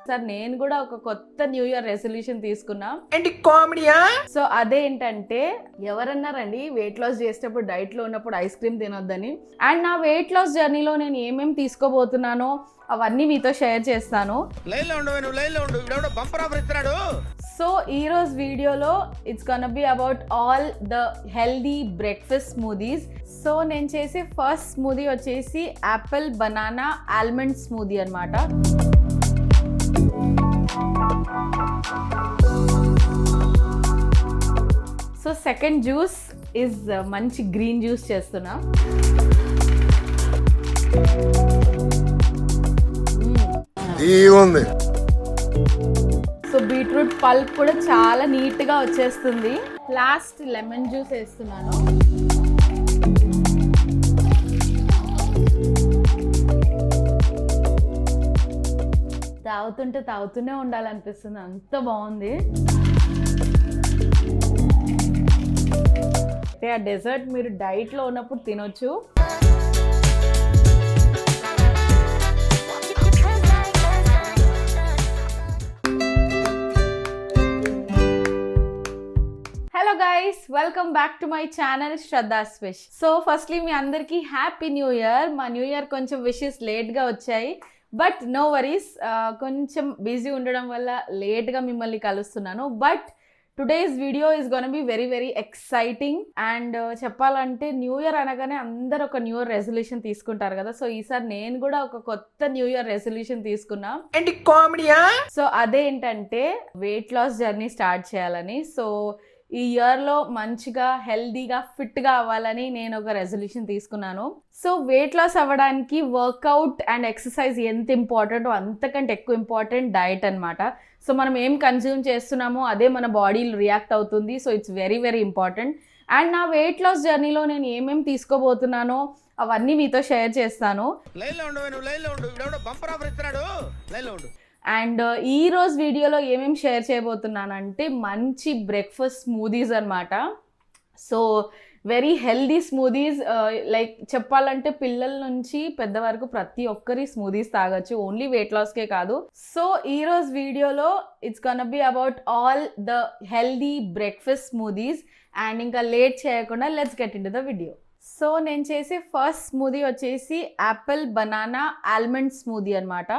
Sir నేను కూడా ఒక కొత్త న్యూ ఇయర్ రెజల్యూషన్ తీసుకున్నా. ఏంటి కామెడీయా? సో అదేంటంటే ఎవరన్నారండి వెయిట్ లాస్ చేసేటప్పుడు డైట్ లో ఉన్నప్పుడు ఐస్ క్రీమ్ తినొద్దని. అండ్ నా వెయిట్ లాస్ జర్నీలో నేను ఏమేమి తీసుకోబోతున్నానో అవన్నీ మీతో షేర్ చేస్తాను. సో ఈ రోజు వీడియోలో it's gonna be about all the healthy breakfast smoothies. So నేను చేసే ఫస్ట్ స్మూదీ వచ్చేసి యాపిల్ బనానా ఆల్మండ్ స్మూదీ అన్నమాట. సో సెకండ్ జ్యూస్ ఇస్ మంచి గ్రీన్ జ్యూస్ చేస్తున్నా. సో బీట్రూట్ పల్ప్ కూడా చాలా నీట్గా వచ్చేస్తుంది. లాస్ట్ లెమన్ జ్యూస్ వేస్తున్నాను. తాగుతూనే ఉండాలనిపిస్తుంది, అంత బాగుంది. ఆ డెజర్ట్ మీరు డైట్లో ఉన్నప్పుడు తినొచ్చు. Hello guys, welcome back to my channel Shraddha's wish. So firstly మీ అందరికీ హ్యాపీ న్యూ ఇయర్. మా న్యూ ఇయర్ కొంచెం విషెస్ లేట్గా వచ్చాయి, బట్ నో వరీస్. కొంచెం బిజీ ఉండడం వల్ల లేట్గా మిమ్మల్ని కలుస్తున్నాను. But today's video is gonna be very very exciting. And చెప్పాలంటే న్యూ ఇయర్ అనగానే అందరు ఒక న్యూ ఇయర్ రెజల్యూషన్ తీసుకుంటారు కదా. సో ఈసారి నేను కూడా ఒక కొత్త న్యూ ఇయర్ రెజల్యూషన్ తీసుకున్నా. ఏంటి కామెడీయా? సో అదేంటంటే వెయిట్ లాస్ జర్నీ స్టార్ట్ చేయాలని. సో ఈ ఇయర్లో మంచిగా హెల్దీగా ఫిట్గా అవ్వాలని నేను ఒక రెజల్యూషన్ తీసుకున్నాను. సో వెయిట్ లాస్ అవ్వడానికి వర్కౌట్ అండ్ ఎక్సర్సైజ్ ఎంత ఇంపార్టెంటో అంతకంటే ఎక్కువ ఇంపార్టెంట్ డైట్ అనమాట. సో మనం ఏం కన్జ్యూమ్ చేస్తున్నామో అదే మన బాడీలో రియాక్ట్ అవుతుంది. So it's very very important. And నా వెయిట్ లాస్ జర్నీలో నేను ఏమేమి తీసుకోబోతున్నానో అవన్నీ మీతో షేర్ చేస్తాను. అండ్ ఈ రోజు వీడియోలో ఏమేమి షేర్ చేయబోతున్నానంటే మంచి బ్రేక్ఫాస్ట్ స్మూదీస్ అనమాట. So very healthy smoothies. Like చెప్పాలంటే పిల్లల నుంచి పెద్ద వరకు ప్రతి ఒక్కరి స్మూదీస్ తాగొచ్చు, ఓన్లీ వెయిట్ లాస్కే కాదు. సో ఈ రోజు వీడియోలో it's gonna be about all the healthy breakfast smoothies. And ఇంకా లేట్ చేయకుండా let's get into the video. So నేను చేసే ఫస్ట్ స్మూదీ వచ్చేసి యాపిల్ బనానా ఆల్మండ్ స్మూదీ అనమాట.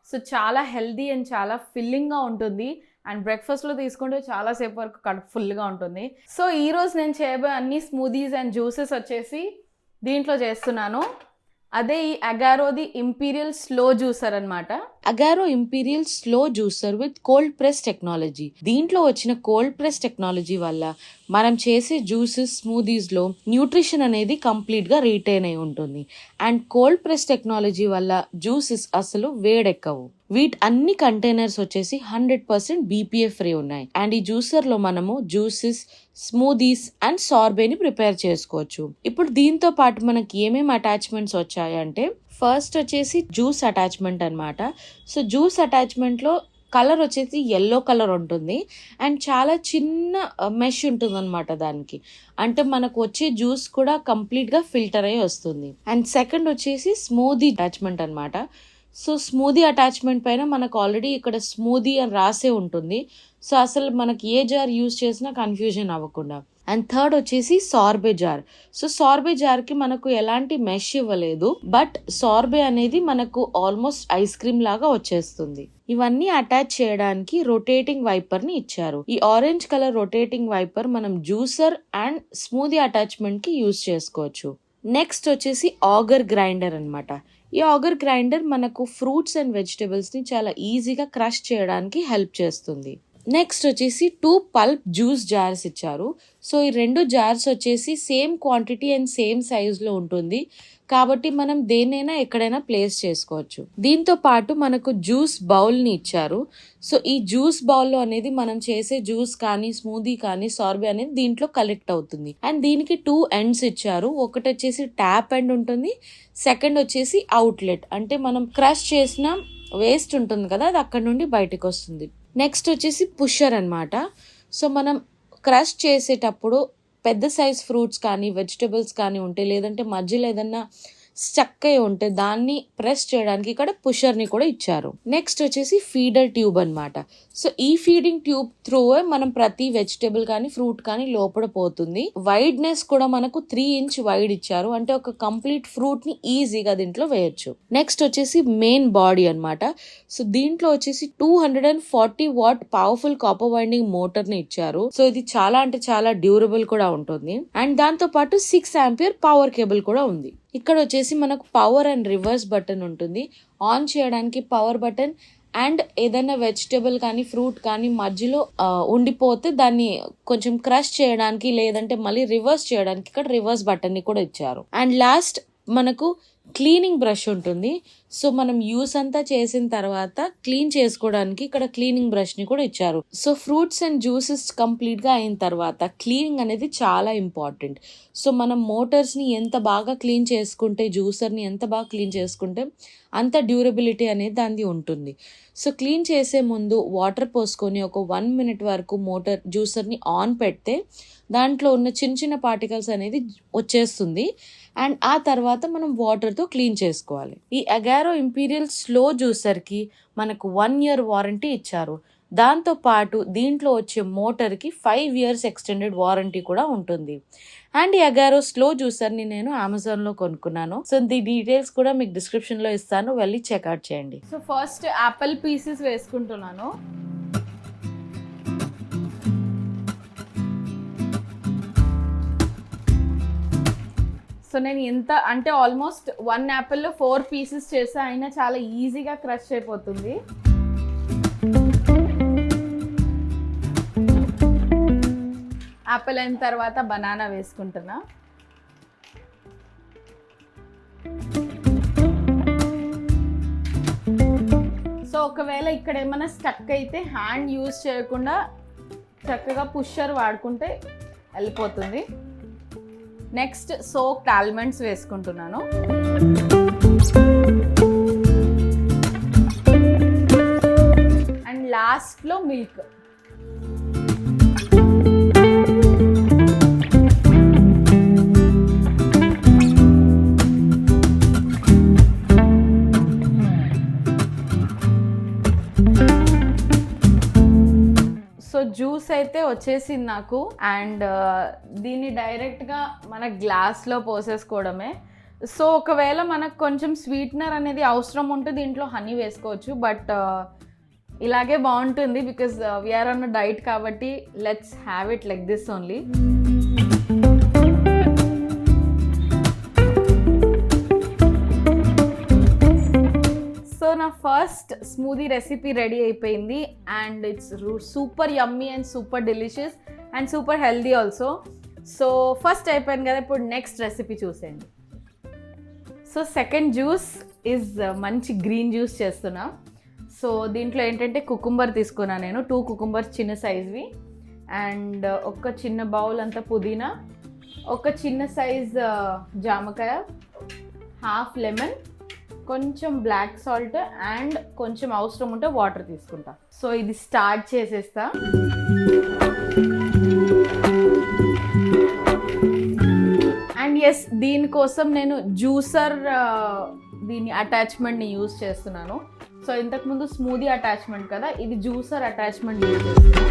సో చాలా హెల్దీ అండ్ చాలా ఫిల్లింగ్గా ఉంటుంది. అండ్ బ్రేక్ఫాస్ట్లో తీసుకుంటే చాలాసేపు వరకు కడుపు ఫుల్గా ఉంటుంది. సో ఈరోజు నేను చేయబోయే అన్ని స్మూదీస్ అండ్ జ్యూసెస్ వచ్చేసి దీంట్లో చేస్తున్నాను. అదే ఈ అగారోది ఇంపీరియల్ స్లో జ్యూసర్ అనమాట. Agaro imperial slow juicer with cold press technology. దీంట్లో వచ్చిన కోల్డ్ ప్రెస్ టెక్నాలజీ వల్ల మనం చేసే జ్యూసెస్ స్మూదీస్ లో న్యూట్రిషన్ అనేది కంప్లీట్ గా రీటైన్ అయి ఉంటుంది. అండ్ కోల్డ్ ప్రెస్ టెక్నాలజీ వల్ల జ్యూసెస్ అసలు వేడెక్కవు. వీటి అన్ని కంటైనర్స్ వచ్చేసి 100% BPA ఫ్రీ ఉన్నాయి. అండ్ ఈ జ్యూసర్ లో మనము జ్యూసెస్, స్మూదీస్ అండ్ సార్బేని ప్రిపేర్ చేసుకోవచ్చు. ఇప్పుడు దీంతో పాటు మనకి ఏమేమి అటాచ్మెంట్స్ వచ్చాయంటే ఫస్ట్ వచ్చేసి జ్యూస్ అటాచ్మెంట్ అనమాట. సో జ్యూస్ అటాచ్మెంట్ లో కలర్ వచ్చేసి ఎల్లో కలర్ ఉంటుంది. అండ్ చాలా చిన్న మెష్ ఉంటుంది అనమాట దానికి. అంటే మనకు వచ్చే జ్యూస్ కూడా కంప్లీట్ గా ఫిల్టర్ అయ్యి వస్తుంది. అండ్ సెకండ్ వచ్చేసి స్మూదీ అటాచ్మెంట్ అనమాట. సో స్మూదీ అటాచ్మెంట్ పైన మనకు ఆల్రెడీ ఇక్కడ స్మూదీ అని రాసే ఉంటుంది. సో అసలు మనకి ఏ జార్ యూజ్ చేసినా కన్ఫ్యూజన్ అవ్వకుండా. అండ్ థర్డ్ వచ్చేసి సార్బే జార్. సో సార్బే జార్కి మనకు ఎలాంటి మెష్ ఇవ్వలేదు, బట్ సార్బే అనేది మనకు ఆల్మోస్ట్ ఐస్ క్రీమ్ లాగా వచ్చేస్తుంది. ఇవన్నీ అటాచ్ చేయడానికి రొటేటింగ్ వైపర్ ని ఇచ్చారు. ఈ ఆరెంజ్ కలర్ రొటేటింగ్ వైపర్ మనం జ్యూసర్ అండ్ స్మూదీ అటాచ్మెంట్ కి యూజ్ చేసుకోవచ్చు. నెక్స్ట్ వచ్చేసి ఆగర్ గ్రైండర్ అనమాట. ఈ ఆగర్ గ్రైండర్ మనకు ఫ్రూట్స్ అండ్ వెజిటబుల్స్ ని చాలా ఈజీగా క్రష్ చేయడానికి హెల్ప్ చేస్తుంది. నెక్స్ట్ వచ్చేసి 2 పల్ప్ జ్యూస్ జార్స్ ఇచ్చారు. సో ఈ 2 జార్స్ వచ్చేసి same quantity and same size లో ఉంటుంది కాబట్టి మనం దేన్నైనా ఎక్కడైనా ప్లేస్ చేసుకోవచ్చు. దీంతో పాటు మనకు జ్యూస్ బౌల్ ని ఇచ్చారు. సో ఈ జ్యూస్ బౌల్ లో అనేది మనం చేసే జ్యూస్ కానీ స్మూదీ కానీ సార్బే అనేది దీంట్లో కలెక్ట్ అవుతుంది. అండ్ దీనికి 2 ఎండ్స్ ఇచ్చారు. ఒకటి వచ్చేసి ట్యాప్ ఎండ్ ఉంటుంది, సెకండ్ వచ్చేసి అవుట్లెట్. అంటే మనం క్రష్ చేసిన వేస్ట్ ఉంటుంది కదా, అది అక్కడ నుండి బయటకు వస్తుంది. నెక్స్ట్ వచ్చేసి పుషర్ అన్నమాట. సో మనం క్రష్ చేసేటప్పుడు పెద్ద సైజ్ ఫ్రూట్స్ కానీ వెజిటబుల్స్ కానీ ఉంటే, లేదంటే మధ్యలో ఏదన్నా స్టక్ అయి ఉంటే దాన్ని ప్రెస్ చేయడానికి ఇక్కడ పుషర్ ని కూడా ఇచ్చారు. నెక్స్ట్ వచ్చేసి ఫీడర్ ట్యూబ్ అన్నమాట. సో ఈ ఫీడింగ్ ట్యూబ్ త్రూ మనం ప్రతి వెజిటేబుల్ కానీ ఫ్రూట్ కానీ లోపల పోతుంది. వైడ్నెస్ కూడా మనకు 3 ఇంచ్ వైడ్ ఇచ్చారు, అంటే ఒక కంప్లీట్ ఫ్రూట్ ని ఈజీగా దీంట్లో వేయొచ్చు. నెక్స్ట్ వచ్చేసి మెయిన్ బాడీ అన్నమాట. సో దీంట్లో వచ్చేసి 240 what powerful copper winding motor ని ఇచ్చారు. సో ఇది చాలా అంటే చాలా డ్యూరబుల్ కూడా ఉంటుంది. అండ్ దాంతో పాటు 6 ఆంపియర్ పవర్ కేబుల్ కూడా ఉంది. ఇక్కడ వచ్చేసి మనకు పవర్ అండ్ రివర్స్ బటన్ ఉంటుంది. ఆన్ చేయడానికి పవర్ బటన్, అండ్ ఏదైనా వెజిటేబుల్ కానీ ఫ్రూట్ కానీ మధ్యలో ఉండిపోతే దాన్ని కొంచెం క్రష్ చేయడానికి లేదంటే మళ్ళీ రివర్స్ చేయడానికి ఇక్కడ రివర్స్ బటన్ ని కూడా ఇచ్చారు. అండ్ లాస్ట్ మనకు క్లీనింగ్ బ్రష్ ఉంటుంది. సో మనం యూస్ అంతా చేసిన తర్వాత క్లీన్ చేసుకోవడానికి ఇక్కడ క్లీనింగ్ బ్రష్ ని కూడా ఇచ్చారు. So fruits and juices complete గా అయిన తర్వాత క్లీనింగ్ అనేది చాలా ఇంపార్టెంట్. సో మనం మోటార్స్ ని ఎంత బాగా క్లీన్ చేసుకుంటే, జ్యూసర్ ని ఎంత బాగా క్లీన్ చేసుకుంటే అంత డ్యూరబిలిటీ అనేది దాన్ని ఉంటుంది. సో క్లీన్ చేసే ముందు వాటర్ పోసుకొని ఒక 1 minute వరకు జ్యూసర్ ని ఆన్ పెడితే దాంట్లో ఉన్న చిన్న చిన్న పార్టికల్స్ అనేది వచ్చేస్తుంది. అండ్ ఆ తర్వాత మనం వాటర్తో క్లీన్ చేసుకోవాలి. ఈ అగారో ఇంపీరియల్ స్లో జ్యూసర్కి మనకు 1 year వారంటీ ఇచ్చారు. దాంతో పాటు దీంట్లో వచ్చే మోటార్కి 5 years ఎక్స్టెండెడ్ వారంటీ కూడా ఉంటుంది. అండ్ ఈ అగారో స్లో జ్యూసర్ని నేను అమెజాన్లో కొనుక్కున్నాను. సో దీని డీటెయిల్స్ కూడా మీకు డిస్క్రిప్షన్లో ఇస్తాను, వెళ్ళి చెక్అవుట్ చేయండి. సో ఫస్ట్ యాపిల్ పీసెస్ వేసుకుంటున్నాను. సో నేను ఎంత అంటే ఆల్మోస్ట్ 1 యాపిల్లో 4 పీసెస్ చేసా, అయినా చాలా ఈజీగా క్రష్ అయిపోతుంది. యాపిల్ అయిన తర్వాత బనానా వేసుకుంటున్నా. సో ఒకవేళ ఇక్కడ ఏమైనా స్టక్ అయితే హ్యాండ్ యూజ్ చేయకుండా చక్కగా పుషర్ వాడుకుంటే వెళ్ళిపోతుంది. నెక్స్ట్ సోక్డ్ ఆల్మండ్స్ వేసుకుంటున్నాను. అండ్ లాస్ట్లో మిల్క్. సో జ్యూస్ అయితే వచ్చేసింది నాకు. అండ్ దీన్ని డైరెక్ట్గా మన గ్లాస్లో పోసేసుకోవడమే. సో ఒకవేళ మనకు కొంచెం స్వీట్నర్ అనేది అవసరం ఉంటే దీంట్లో హనీ వేసుకోవచ్చు, బట్ ఇలాగే బాగుంటుంది బికాజ్ వీఆర్ ఆన్ డైట్ కాబట్టి let's have it like this only. So నా ఫస్ట్ స్మూదీ రెసిపీ రెడీ అయిపోయింది. And it's super yummy and super delicious and super healthy also. So first అయిపోయింది కదా, ఇప్పుడు నెక్స్ట్ రెసిపీ చూసేయండి. So second juice is మంచి green juice చేస్తున్నా. So దీంట్లో ఏంటంటే కుకుంబర్ తీసుకున్నా నేను, 2 కుకుంబర్స్ చిన్న సైజ్వి, అండ్ ఒక చిన్న బౌల్ అంతా పుదీనా, ఒక చిన్న సైజ్ జామకాయ, హాఫ్ లెమన్, కొంచెం బ్లాక్ సాల్ట్, అండ్ కొంచెం అవసరం ఉంటే వాటర్ తీసుకుంటా. సో ఇది స్టార్ట్ చేసేస్తా. అండ్ ఎస్, దీనికోసం నేను జ్యూసర్ దీని అటాచ్మెంట్ని యూజ్ చేస్తున్నాను. సో ఇంతకుముందు స్మూదీ అటాచ్మెంట్ కదా, ఇది జ్యూసర్ అటాచ్మెంట్ యూజ్ చేస్తున్నాను.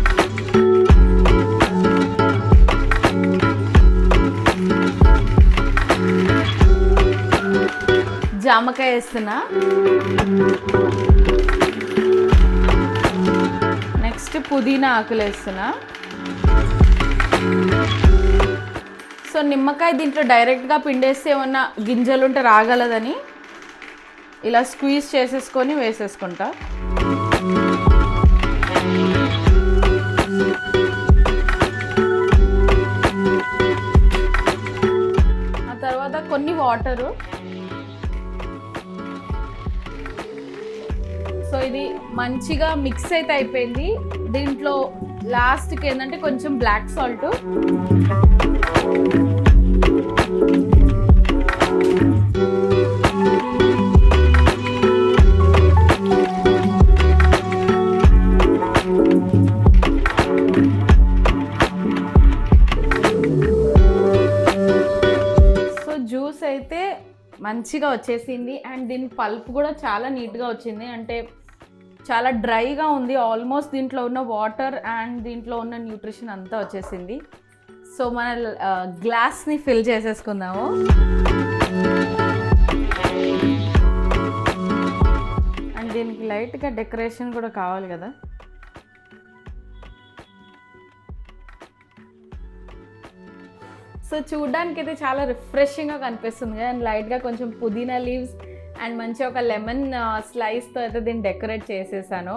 జామకాయ వేస్తున్నా. నెక్స్ట్ పుదీనా ఆకులు వేస్తున్నా. సో నిమ్మకాయ దీంట్లో డైరెక్ట్గా పిండేస్తే ఏమన్నా గింజలు ఉంటే రాగలదని ఇలా స్క్వీజ్ చేసేసుకొని వేసేసుకుంటా. ఆ తర్వాత కొన్ని వాటరు. సో ఇది మంచిగా మిక్స్ అయితే అయిపోయింది. దీంట్లో లాస్ట్కి ఏంటంటే కొంచెం బ్లాక్ సాల్ట్, సో జ్యూస్ అయితే మంచిగా వచ్చేసింది. అండ్ దీని పల్ప్ కూడా చాలా నీట్గా వచ్చింది, అంటే చాలా డ్రైగా ఉంది. ఆల్మోస్ట్ దీంట్లో ఉన్న వాటర్ అండ్ దీంట్లో ఉన్న న్యూట్రిషన్ అంతా వచ్చేసింది. సో మన గ్లాస్ని ఫిల్ చేసేసుకుందాము. అండ్ దీనికి లైట్గా డెకరేషన్ కూడా కావాలి కదా. సో చూడ్డానికి అయితే చాలా రిఫ్రెషింగ్గా కనిపిస్తుంది. అండ్ లైట్గా కొంచెం పుదీనా లీవ్స్ అండ్ మంచిగా ఒక లెమన్ స్లైస్తో అయితే దీన్ని డెకరేట్ చేసేసాను.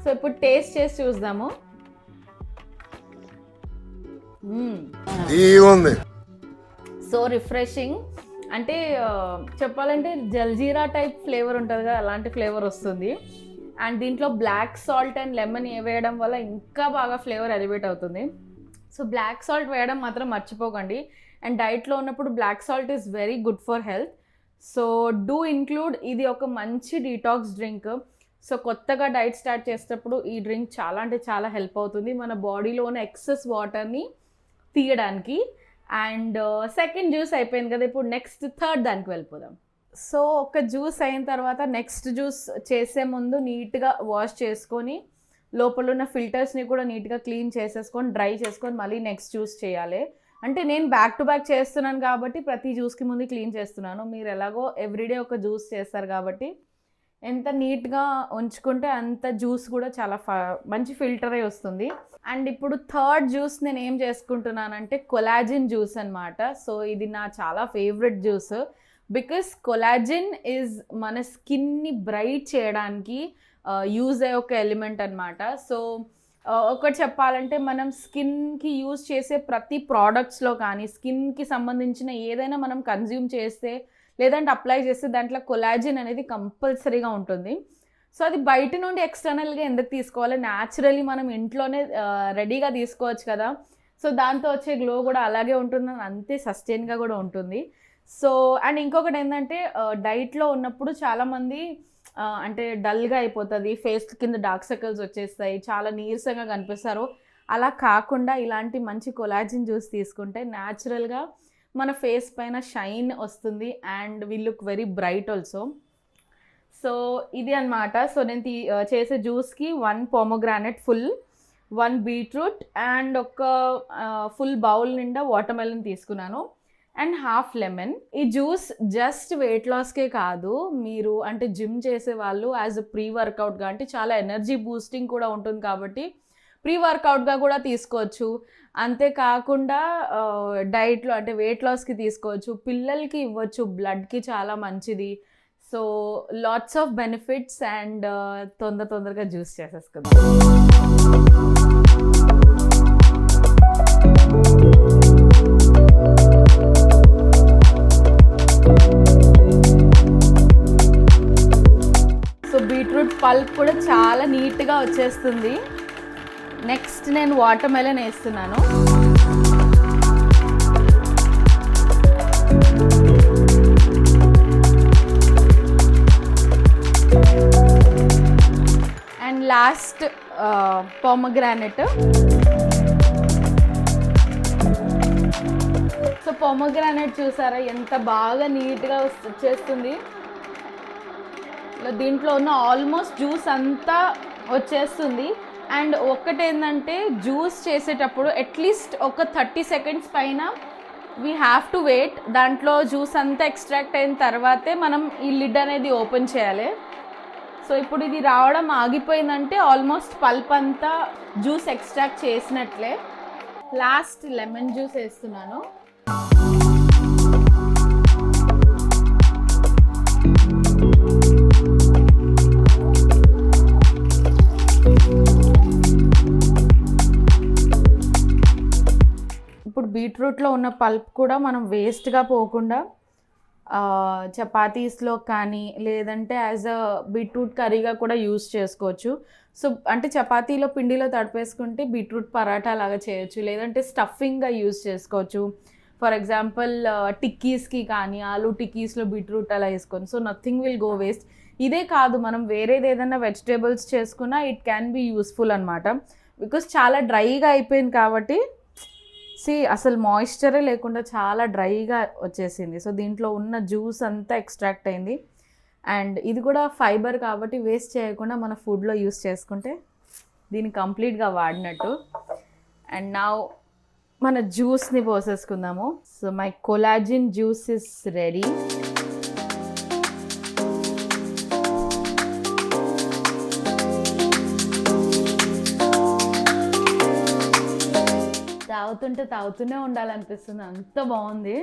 సో ఇప్పుడు టేస్ట్ చేసి చూద్దాము. సో రిఫ్రెషింగ్, అంటే చెప్పాలంటే జల్జీరా టైప్ ఫ్లేవర్ ఉంటుంది కదా, అలాంటి ఫ్లేవర్ వస్తుంది. అండ్ దీంట్లో బ్లాక్ సాల్ట్ అండ్ లెమన్ వేయడం వల్ల ఇంకా బాగా ఫ్లేవర్ ఎలివేట్ అవుతుంది. సో బ్లాక్ సాల్ట్ వేయడం మాత్రం మర్చిపోకండి. అండ్ డైట్లో ఉన్నప్పుడు black salt is very good for health. So do include. ఇది ఒక మంచి డీటాక్స్ డ్రింక్. సో కొత్తగా డైట్ స్టార్ట్ చేసేటప్పుడు ఈ డ్రింక్ చాలా అంటే చాలా హెల్ప్ అవుతుంది మన బాడీలో ఉన్న ఎక్సెస్ వాటర్ని తీయడానికి. అండ్ సెకండ్ జ్యూస్ అయిపోయింది కదా, ఇప్పుడు నెక్స్ట్ థర్డ్ దానికి వెళ్ళిపోదాం. సో ఒక జ్యూస్ అయిన తర్వాత నెక్స్ట్ జ్యూస్ చేసే ముందు నీట్గా వాష్ చేసుకొని లోపల ఉన్న ఫిల్టర్స్ని కూడా నీట్గా క్లీన్ చేసేసుకొని డ్రై చేసుకొని మళ్ళీ నెక్స్ట్ జ్యూస్ చేయాలి. అంటే నేను బ్యాక్ టు బ్యాక్ చేస్తున్నాను కాబట్టి ప్రతి జ్యూస్కి ముందు క్లీన్ చేస్తున్నాను. మీరు ఎలాగో ఎవ్రీడే ఒక జ్యూస్ చేస్తారు కాబట్టి ఎంత నీట్గా ఉంచుకుంటే అంత జ్యూస్ కూడా చాలా మంచి ఫిల్టర్ అయి వస్తుంది. అండ్ ఇప్పుడు థర్డ్ జ్యూస్ నేను ఏం చేసుకుంటున్నానంటే కొలాజిన్ జ్యూస్ అనమాట. సో ఇది నా చాలా favourite juice, because collagen is మన స్కిన్ని బ్రైట్ చేయడానికి యూజ్ అయ్యే ఒక ఎలిమెంట్ అనమాట. సో ఒకటి చెప్పాలంటే మనం స్కిన్కి యూజ్ చేసే ప్రతి ప్రోడక్ట్స్లో కానీ స్కిన్కి సంబంధించిన ఏదైనా మనం కన్జ్యూమ్ చేస్తే లేదంటే అప్లై చేస్తే దాంట్లో కొలాజిన్ అనేది కంపల్సరీగా ఉంటుంది. సో అది బయట నుండి ఎక్స్టర్నల్గా ఎందుకు తీసుకోవాలి, న్యాచురలీ మనం ఇంట్లోనే రెడీగా తీసుకోవచ్చు కదా. సో దాంతో వచ్చే గ్లో కూడా అలాగే ఉంటుంది, అంతే సస్టైన్గా కూడా ఉంటుంది. సో అండ్ ఇంకొకటి ఏంటంటే డైట్లో ఉన్నప్పుడు చాలామంది అంటే డల్గా అయిపోతుంది, ఫేస్ కింద డార్క్ సర్కిల్స్ వచ్చేస్తాయి, చాలా నీరసంగా కనిపిస్తారు. అలా కాకుండా ఇలాంటి మంచి కొలాజిన్ జ్యూస్ తీసుకుంటే న్యాచురల్గా మన ఫేస్ పైన షైన్ వస్తుంది and will look very bright also. So ఇది అనమాట. సో నేను చేసే జ్యూస్కి 1 పొమోగ్రానైట్ ఫుల్, 1 బీట్రూట్ అండ్ ఒక ఫుల్ బౌల్ నిండా వాటర్ మెలన్ తీసుకున్నాను అండ్ హాఫ్ లెమన్. ఈ జ్యూస్ జస్ట్ వెయిట్ లాస్కే కాదు, మీరు అంటే జిమ్ చేసే వాళ్ళు యాజ్ అ ప్రీ వర్కౌట్గా అంటే చాలా ఎనర్జీ బూస్టింగ్ కూడా ఉంటుంది కాబట్టి ప్రీ వర్కౌట్గా కూడా తీసుకోవచ్చు. అంతేకాకుండా డైట్లో అంటే వెయిట్ లాస్కి తీసుకోవచ్చు, పిల్లలకి ఇవ్వచ్చు, బ్లడ్కి చాలా మంచిది. So lots of benefits. And తొందరగా జ్యూస్ చేసేసుకుందాం. సో బీట్రూట్ పల్ప్ కూడా చాలా నీట్గా వచ్చేస్తుంది. నెక్స్ట్ నేను వాటర్ మెలన్ వేస్తున్నాను. And last pomegranate. So pomegranate చూసారా ఎంత బాగా నీట్గా వచ్చేస్తుంది. దీంట్లో ఉన్న ఆల్మోస్ట్ జ్యూస్ అంతా వచ్చేస్తుంది. అండ్ ఒక్కటేంటంటే జ్యూస్ చేసేటప్పుడు అట్లీస్ట్ ఒక 30 seconds పైన వీ హ్యావ్ టు వెయిట్. దాంట్లో జ్యూస్ అంతా ఎక్స్ట్రాక్ట్ అయిన తర్వాతే మనం ఈ లిడ్ అనేది ఓపెన్ చేయాలి. సో ఇప్పుడు ఇది రావడం ఆగిపోయిందంటే ఆల్మోస్ట్ పల్ప్ అంతా జ్యూస్ ఎక్స్ట్రాక్ట్ చేసినట్లే. లాస్ట్ లెమన్ జ్యూస్ వేస్తున్నాను. ఇప్పుడు బీట్రూట్లో ఉన్న పల్ప్ కూడా మనం వేస్ట్గా పోకుండా చపాతీస్లో కానీ లేదంటే యాజ్ అ బీట్రూట్ కర్రీగా కూడా యూస్ చేసుకోవచ్చు. సో అంటే చపాతీలో పిండిలో తడిపేసుకుంటే బీట్రూట్ పరాటా లాగా చేయొచ్చు, లేదంటే స్టఫింగ్గా యూస్ చేసుకోవచ్చు. ఫర్ ఎగ్జాంపుల్ టిక్కీస్కి కానీ ఆలూ టిక్కీస్లో బీట్రూట్ అలా వేసుకొని, so nothing will go waste. ఇదే కాదు, మనం వేరేది ఏదైనా వెజిటేబుల్స్ చేసుకున్నా ఇట్ క్యాన్ బి యూస్ఫుల్ అనమాట. బికాస్ చాలా డ్రైగా అయిపోయింది కాబట్టి అసలు మాయిశ్చరే లేకుండా చాలా డ్రైగా వచ్చేసింది. సో దీంట్లో ఉన్న జ్యూస్ అంతా ఎక్స్ట్రాక్ట్ అయింది. అండ్ ఇది కూడా ఫైబర్ కాబట్టి వేస్ట్ చేయకుండా మన ఫుడ్లో యూస్ చేసుకుంటే దీన్ని కంప్లీట్గా వాడినట్టు. అండ్ నా మన జ్యూస్ని పోసేసుకుందాము. So my collagen juice is ready. తాగుతూనే ఉండాలనిపిస్తుంది, అంత బాగుంది.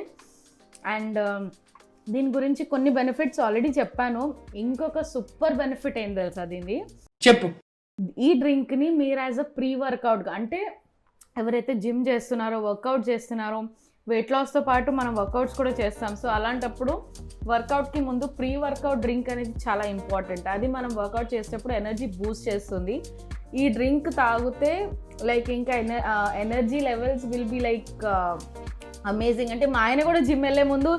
అండ్ దీని గురించి కొన్ని బెనిఫిట్స్ ఆల్రెడీ చెప్పాను. ఇంకొక సూపర్ బెనిఫిట్ ఏం తెలుసా దీన్ని? చెప్పు. ఈ డ్రింక్ని మీరు యాజ్ అ ప్రీ వర్కౌట్గా, అంటే ఎవరైతే జిమ్ చేస్తున్నారో, వర్కౌట్ చేస్తున్నారో, వెయిట్ లాస్తో పాటు మనం వర్కౌట్స్ కూడా చేస్తాం. సో అలాంటప్పుడు వర్కౌట్కి ముందు ప్రీ వర్కౌట్ డ్రింక్ అనేది చాలా ఇంపార్టెంట్. అది మనం వర్కౌట్ చేసేటప్పుడు ఎనర్జీ బూస్ట్ చేస్తుంది. ఈ డ్రింక్ తాగితే లైక్ ఇంకా energy levels will be like amazing. అంటే మా ఆయన కూడా జిమ్ వెళ్ళే ముందు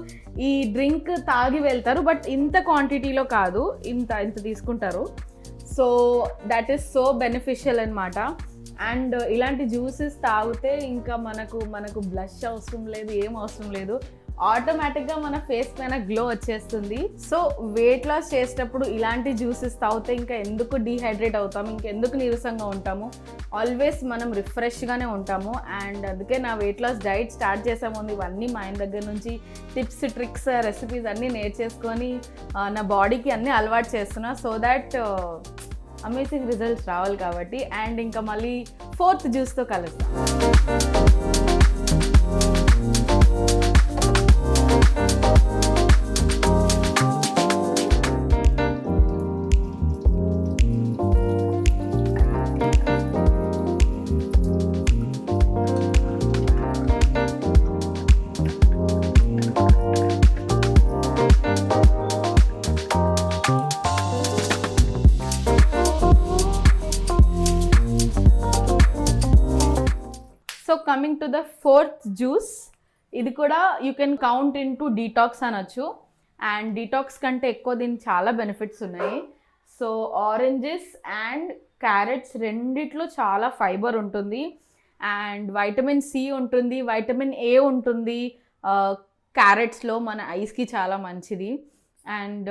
ఈ డ్రింక్ తాగి వెళ్తారు, బట్ ఇంత క్వాంటిటీలో కాదు, ఇంత తీసుకుంటారు. So that is so beneficial అనమాట. అండ్ ఇలాంటి జ్యూసెస్ తాగితే ఇంకా మనకు బ్లష్ అవసరం లేదు, ఏం అవసరం లేదు, ఆటోమేటిక్గా మన ఫేస్ పైన గ్లో వచ్చేస్తుంది. సో వెయిట్ లాస్ చేసేటప్పుడు ఇలాంటి జ్యూసెస్ తాగితే ఇంకా ఎందుకు డీహైడ్రేట్ అవుతాము, ఇంకెందుకు నీరసంగా ఉంటాము, ఆల్వేస్ మనం రిఫ్రెష్గానే ఉంటాము. అండ్ అందుకే నా వెయిట్ లాస్ డైట్ స్టార్ట్ చేసే ముందు ఇవన్నీ మా ఆయన దగ్గర నుంచి టిప్స్, ట్రిక్స్, రెసిపీస్ అన్నీ నేర్చేసుకొని నా బాడీకి అన్నీ అలవాటు చేస్తున్నా. సో దాట్ అమేజింగ్ రిజల్ట్స్ రావాలి కాబట్టి. అండ్ ఇంకా మళ్ళీ 4th జ్యూస్తో కలుస్తాం. So coming to the 4th juice, ఇది కూడా you can count in to detox అనొచ్చు. అండ్ డీటాక్స్ కంటే ఎక్కువ దీనికి చాలా బెనిఫిట్స్ ఉన్నాయి. సో ఆరెంజెస్ అండ్ క్యారెట్స్ రెండిట్లో చాలా ఫైబర్ ఉంటుంది, అండ్ వైటమిన్ సి ఉంటుంది, వైటమిన్ ఏ ఉంటుంది. క్యారెట్స్లో మన ఐస్కి చాలా మంచిది. అండ్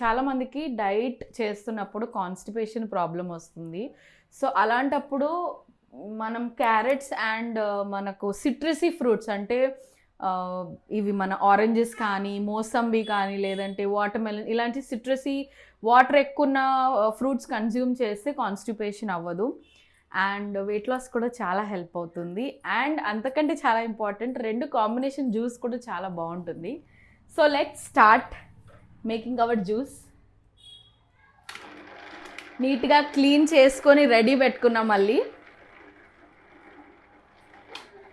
చాలామందికి డైట్ చేస్తున్నప్పుడు కాన్స్టిపేషన్ ప్రాబ్లం వస్తుంది. సో అలాంటప్పుడు మనం క్యారెట్స్ అండ్ మనకు సిట్రసీ ఫ్రూట్స్ అంటే ఇవి మన ఆరెంజెస్ కానీ, మోసంబి కానీ, లేదంటే వాటర్మెలన్, ఇలాంటి సిట్రసీ వాటర్ ఎక్కువ ఉన్న ఫ్రూట్స్ కన్జ్యూమ్ చేస్తే కాన్స్టిపేషన్ అవ్వదు. అండ్ వెయిట్ లాస్ కూడా చాలా హెల్ప్ అవుతుంది. అండ్ అంతకంటే చాలా ఇంపార్టెంట్, 2 కాంబినేషన్ జ్యూస్ కూడా చాలా బాగుంటుంది. So let's start making our juice. నీట్గా క్లీన్ చేసుకొని రెడీ పెట్టుకున్నాం. మళ్ళీ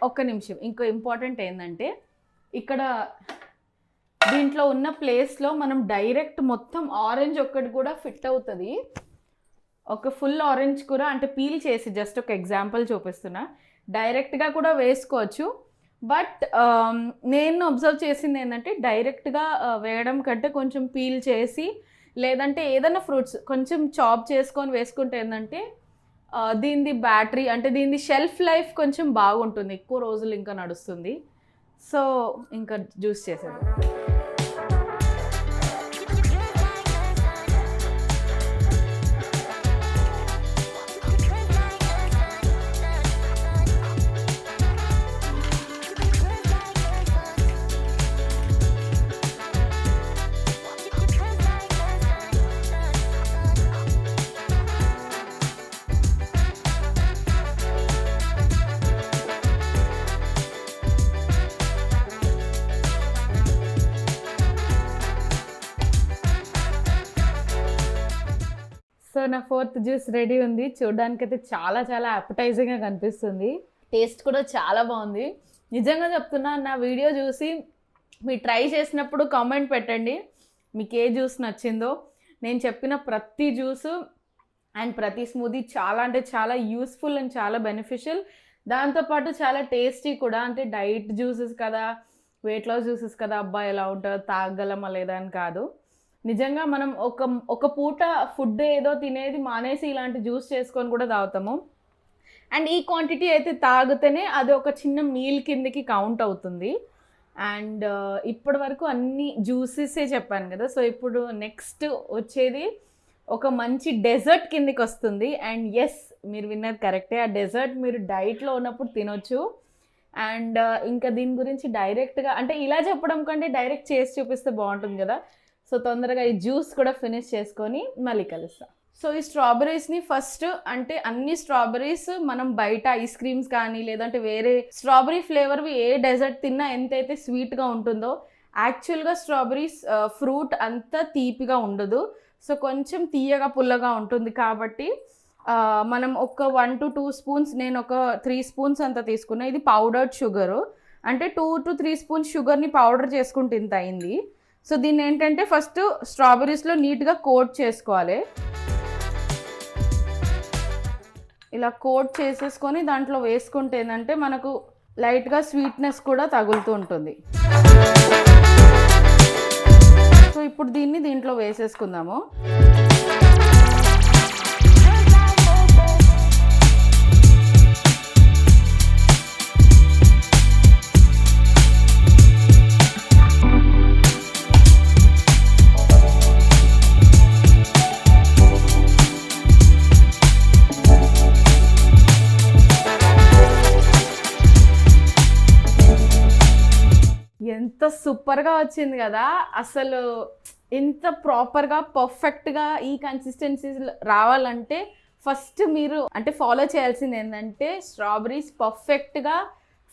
ఒక్క నిమిషం, ఇంకో ఇంపార్టెంట్ ఏంటంటే ఇక్కడ దీంట్లో ఉన్న ప్లేస్లో మనం డైరెక్ట్ మొత్తం ఆరెంజ్ ఒక్కటి కూడా ఫిట్ అవుతుంది. ఒక ఫుల్ ఆరెంజ్ కూడా అంటే పీల్ చేసి, జస్ట్ ఒక ఎగ్జాంపుల్ చూపిస్తున్నా, డైరెక్ట్గా కూడా వేసుకోవచ్చు. బట్ నేను అబ్జర్వ్ చేసింది ఏంటంటే డైరెక్ట్గా వేయడం కంటే కొంచెం పీల్ చేసి, లేదంటే ఏదైనా ఫ్రూట్స్ కొంచెం చాప్ చేసుకొని వేసుకుంటే ఏంటంటే దీనిది బ్యాటరీ అంటే దీనిది షెల్ఫ్ లైఫ్ కొంచెం బాగుంటుంది, ఎక్కువ రోజులు ఇంకా నడుస్తుంది. సో ఇంకా జ్యూస్ చేసేది. సో నా 4th జ్యూస్ రెడీ ఉంది. చూడడానికి అయితే చాలా చాలా అపటైజింగ్గా కనిపిస్తుంది, టేస్ట్ కూడా చాలా బాగుంది. నిజంగా చెప్తున్నా, నా వీడియో చూసి మీరు ట్రై చేసినప్పుడు కామెంట్ పెట్టండి మీకు ఏ జ్యూస్ నచ్చిందో. నేను చెప్పిన ప్రతి జ్యూసు అండ్ ప్రతి స్మూదీ చాలా అంటే చాలా యూస్ఫుల్ అండ్ చాలా బెనిఫిషియల్. దాంతోపాటు చాలా టేస్టీ కూడా. అంటే డైట్ జ్యూసెస్ కదా, వెయిట్ లాస్ జ్యూసెస్ కదా, అబ్బా ఎలా ఉంటుందో తాగలమా లేదా అని కాదు. నిజంగా మనం ఒక పూట ఫుడ్ ఏదో తినేది మానేసి ఇలాంటి జ్యూస్ చేసుకొని కూడా తాగుతాము. అండ్ ఈ క్వాంటిటీ అయితే తాగితేనే అది ఒక చిన్న మీల్ కిందకి కౌంట్ అవుతుంది. అండ్ ఇప్పటి వరకు అన్ని జ్యూసెసే చెప్పాను కదా. సో ఇప్పుడు నెక్స్ట్ వచ్చేది ఒక మంచి డెజర్ట్ కిందకి వస్తుంది. అండ్ ఎస్, మీరు విన్నది కరెక్టే, ఆ డెజర్ట్ మీరు డైట్లో ఉన్నప్పుడు తినొచ్చు. అండ్ ఇంకా దీని గురించి డైరెక్ట్గా అంటే ఇలా చెప్పడం కంటే డైరెక్ట్ చేసి చూపిస్తే బాగుంటుంది కదా. సో తొందరగా ఈ జ్యూస్ కూడా ఫినిష్ చేసుకొని మళ్ళీ కలుస్తాం. సో ఈ స్ట్రాబెర్రీస్ని ఫస్ట్ అంటే అన్ని స్ట్రాబెర్రీస్ మనం బయట ఐస్ క్రీమ్స్ కానీ లేదంటే వేరే స్ట్రాబెర్రీ ఫ్లేవర్వి ఏ డెజర్ట్ తిన్నా ఎంతైతే స్వీట్గా ఉంటుందో యాక్చువల్గా స్ట్రాబెర్రీస్ ఫ్రూట్ అంత తీపిగా ఉండదు. సో కొంచెం తీయగా పుల్లగా ఉంటుంది. కాబట్టి మనం ఒక 1 to 2 స్పూన్స్, నేను ఒక 3 స్పూన్స్ అంత తీసుకున్నా. ఇది పౌడర్డ్ షుగరు, అంటే 2 to 3 స్పూన్స్ షుగర్ని పౌడర్ చేసుకుంటే ఇంత అయింది. సో దీన్ని ఏంటంటే ఫస్ట్ స్ట్రాబెర్రీస్లో నీట్గా కోట్ చేసుకోవాలి. ఇలా కోట్ చేసేసుకొని దాంట్లో వేసుకుంటే ఏంటంటే మనకు లైట్గా స్వీట్నెస్ కూడా తగులుతూ ఉంటుంది. సో ఇప్పుడు దీన్ని దీంట్లో వేసేసుకుందాము. ఎంత సూపర్గా వచ్చింది కదా. అసలు ఎంత ప్రాపర్గా పర్ఫెక్ట్గా ఈ కన్సిస్టెన్సీ రావాలంటే ఫస్ట్ మీరు అంటే ఫాలో చేయాల్సింది ఏంటంటే స్ట్రాబెర్రీస్ పర్ఫెక్ట్గా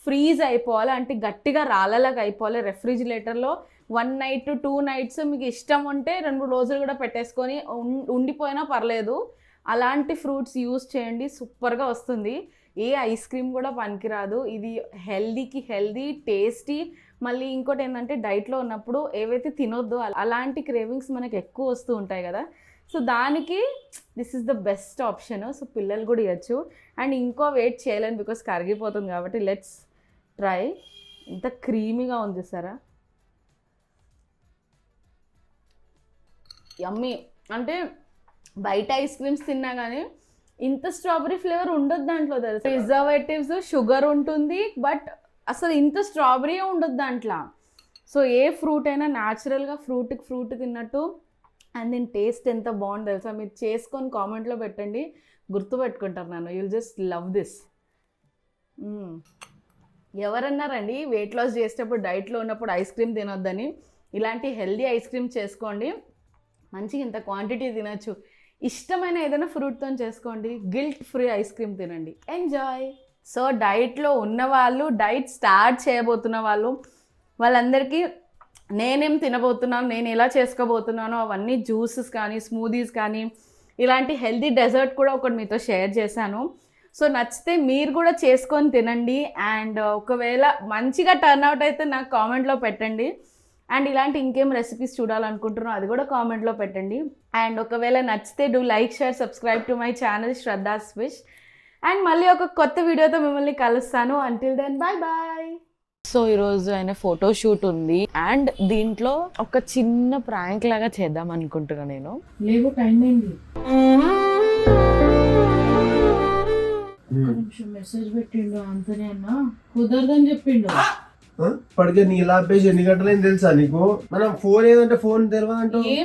ఫ్రీజ్ అయిపోవాలి, అంటే గట్టిగా రాళ్ళలాగా అయిపోవాలి. రెఫ్రిజిరేటర్లో 1 night to 2 nights మీకు ఇష్టం ఉంటే 2 రోజులు కూడా పెట్టేసుకొని ఉండిపోయినా పర్లేదు. అలాంటి ఫ్రూట్స్ యూస్ చేయండి, సూపర్గా వస్తుంది. ఏ ఐస్ క్రీమ్ కూడా పనికిరాదు. ఇది హెల్దీకి హెల్దీ, టేస్టీ. మళ్ళీ ఇంకోటి ఏంటంటే డైట్లో ఉన్నప్పుడు ఏవైతే తినొద్దో అలాంటి క్రేవింగ్స్ మనకి ఎక్కువ వస్తూ ఉంటాయి కదా. సో దానికి this is the best option. So పిల్లలు కూడా ఇవ్వచ్చు. అండ్ ఇంకో వెయిట్ చేయలేను బికాస్ కరిగిపోతుంది కాబట్టి లెట్స్ ట్రై. ఇంత క్రీమీగా ఉంది చూసారా, యమ్మీ. అంటే బయట ఐస్ క్రీమ్స్ తిన్నా కానీ ఇంత స్ట్రాబెర్రీ ఫ్లేవర్ ఉండదు దాంట్లో. తెలుసు ప్రిజర్వేటివ్స్, షుగర్ ఉంటుంది, బట్ అసలు ఇంత స్ట్రాబెరీ ఉండదు దాంట్లో. సో ఏ ఫ్రూట్ అయినా న్యాచురల్గా ఫ్రూట్ తిన్నట్టు. అండ్ దీని టేస్ట్ ఎంత బాగుంది తెలుసా. మీరు చేసుకొని కామెంట్లో పెట్టండి, గుర్తుపెట్టుకుంటారు నన్ను. You'll just love this. ఎవరన్నారండి వెయిట్ లాస్ చేసేటప్పుడు డైట్లో ఉన్నప్పుడు ఐస్ క్రీమ్ తినొద్దని? ఇలాంటి హెల్దీ ఐస్ క్రీమ్ చేసుకోండి, మంచిగా ఇంత క్వాంటిటీ తినచ్చు. ఇష్టమైన ఏదైనా ఫ్రూట్తో చేసుకోండి, గిల్ట్ ఫ్రీ ఐస్ క్రీమ్ తినండి, ఎంజాయ్. సో డైట్లో ఉన్నవాళ్ళు, డైట్ స్టార్ట్ చేయబోతున్న వాళ్ళందరికీ నేనేం తినబోతున్నాను, నేను ఎలా చేసుకోబోతున్నానో అవన్నీ జ్యూసెస్ కానీ స్మూదీస్ కానీ ఇలాంటి హెల్దీ డెజర్ట్ కూడా ఒకటి మీతో షేర్ చేశాను. సో నచ్చితే మీరు కూడా చేసుకొని తినండి. అండ్ ఒకవేళ మంచిగా టర్న్అవుట్ అయితే నాకు కామెంట్లో పెట్టండి. అండ్ ఇలాంటి ఇంకేం రెసిపీస్ చూడాలనుకుంటున్నారో అది కూడా కామెంట్లో పెట్టండి. అండ్ ఒకవేళ నచ్చితే do like, share, subscribe to my channel Shraddha's wish. And మళ్ళీ ఒక కొత్త వీడియోతో మిమ్మల్ని కలుస్తాను. Until then bye bye. So ఈరోజు ఆయన ఫోటోషూట్ ఉంది అండ్ దీంట్లో ఒక చిన్న ప్రాంక్ లాగా చేద్దాం అనుకుంటున్నా నేను. లేవు, టైం అయింది. మెసేజ్ పెట్టిండు అంతనే అన్న, కుదరదని చెప్పిండు. పడితే నీ ఇలా పేజ్ ఎన్ని గంటలైంది తెలుసా నీకు? మనం ఫోన్ ఏదంటే ఫోన్ తెలవదంటావు.